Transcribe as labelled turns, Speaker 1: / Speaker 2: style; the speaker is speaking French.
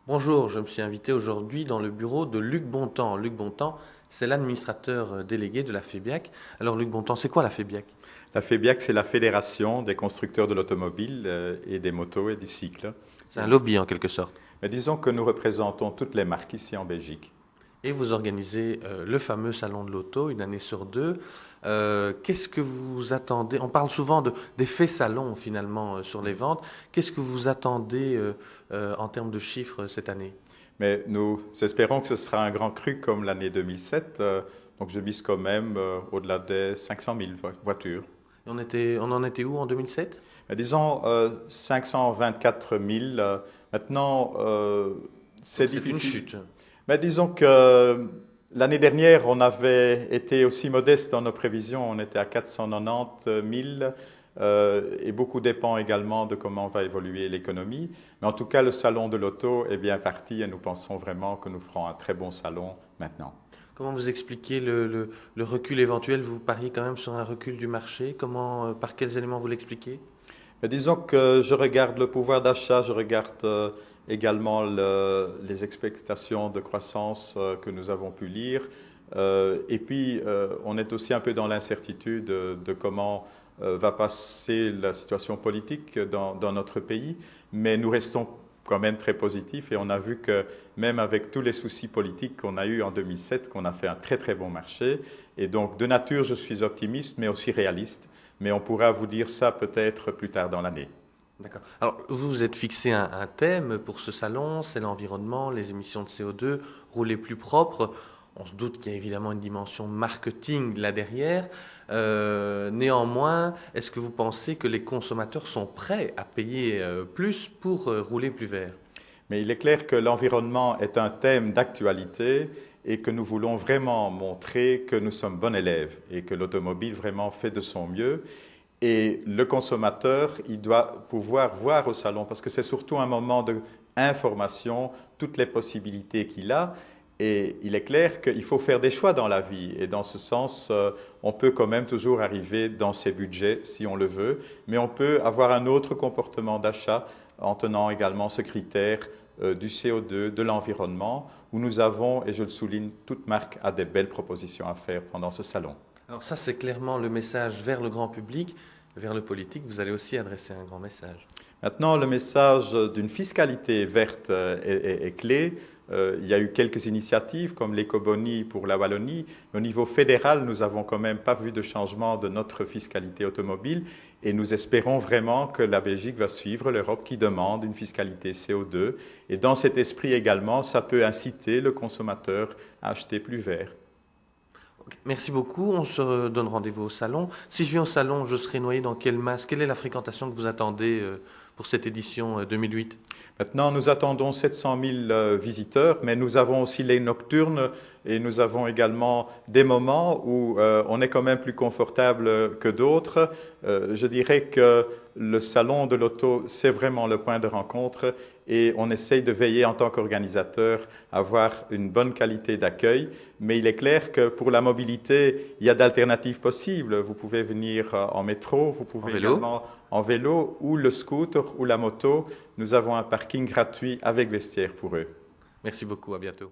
Speaker 1: Bonjour, je me suis invité aujourd'hui dans le bureau de Luc Bontemps. Luc Bontemps, c'est l'administrateur délégué de la FEBIAC. Alors Luc Bontemps, c'est quoi la FEBIAC?
Speaker 2: La FEBIAC, c'est la Fédération des constructeurs de l'automobile et des motos et du cycle.
Speaker 1: C'est un lobby en quelque sorte.
Speaker 2: Mais disons que nous représentons toutes les marques ici en Belgique.
Speaker 1: Et vous organisez le fameux salon de l'auto une année sur deux. Qu'est-ce que vous attendez? On parle souvent d'effet salon finalement sur les ventes. Qu'est-ce que vous attendez en termes de chiffres cette année?
Speaker 2: Mais nous espérons que ce sera un grand cru comme l'année 2007. Donc je mise quand même au-delà des 500 000 voitures.
Speaker 1: On en était où en 2007?
Speaker 2: Mais disons 524 000. Maintenant, c'est
Speaker 1: Donc c'est une
Speaker 2: difficile.
Speaker 1: chute.
Speaker 2: Mais disons que l'année dernière, on avait été aussi modeste dans nos prévisions. On était à 490 000 et beaucoup dépend également de comment va évoluer l'économie. Mais en tout cas, le salon de l'auto est bien parti et nous pensons vraiment que nous ferons un très bon salon maintenant.
Speaker 1: Comment vous expliquez le recul éventuel? Vous pariez quand même sur un recul du marché. Par quels éléments vous l'expliquez?
Speaker 2: Mais disons que je regarde le pouvoir d'achat, je regarde également les expectations de croissance que nous avons pu lire. Et puis, on est aussi un peu dans l'incertitude de comment va passer la situation politique dans notre pays. Mais nous restons quand même très positifs et on a vu que même avec tous les soucis politiques qu'on a eus en 2007, qu'on a fait un très très bon marché. Et donc, de nature, je suis optimiste, mais aussi réaliste. Mais on pourra vous dire ça peut-être plus tard dans l'année.
Speaker 1: D'accord. Alors, vous vous êtes fixé un thème pour ce salon, c'est l'environnement, les émissions de CO2, rouler plus propre. On se doute qu'il y a évidemment une dimension marketing là derrière. Néanmoins, est-ce que vous pensez que les consommateurs sont prêts à payer plus pour rouler plus vert?
Speaker 2: Mais il est clair que l'environnement est un thème d'actualité et que nous voulons vraiment montrer que nous sommes bons élèves et que l'automobile vraiment fait de son mieux. Et le consommateur, il doit pouvoir voir au salon, parce que c'est surtout un moment d'information, toutes les possibilités qu'il a. Et il est clair qu'il faut faire des choix dans la vie. Et dans ce sens, on peut quand même toujours arriver dans ses budgets si on le veut, mais on peut avoir un autre comportement d'achat en tenant également ce critère du CO2, de l'environnement, où nous avons, et je le souligne, toute marque a des belles propositions à faire pendant ce salon.
Speaker 1: Alors ça, c'est clairement le message vers le grand public, vers le politique. Vous allez aussi adresser un grand message.
Speaker 2: Maintenant, le message d'une fiscalité verte est clé. Il y a eu quelques initiatives comme l'éco-boni pour la Wallonie. Mais au niveau fédéral, nous n'avons quand même pas vu de changement de notre fiscalité automobile et nous espérons vraiment que la Belgique va suivre l'Europe qui demande une fiscalité CO2. Et dans cet esprit également, ça peut inciter le consommateur à acheter plus vert.
Speaker 1: Ok, merci beaucoup. On se donne rendez-vous au salon. Si je viens au salon, je serai noyé dans quelle masse? Quelle est la fréquentation que vous attendez pour cette édition 2008?
Speaker 2: Maintenant, nous attendons 700 000 visiteurs, mais nous avons aussi les nocturnes et nous avons également des moments où on est quand même plus confortable que d'autres. Je dirais que le salon de l'auto, c'est vraiment le point de rencontre et on essaye de veiller en tant qu'organisateur à avoir une bonne qualité d'accueil. Mais il est clair que pour la mobilité, il y a d'alternatives possibles. Vous pouvez venir en métro, vous
Speaker 1: En
Speaker 2: pouvez
Speaker 1: vélo?
Speaker 2: également en vélo ou le scooter ou la moto. Nous avons un parking gratuit avec vestiaire pour eux.
Speaker 1: Merci beaucoup. À bientôt.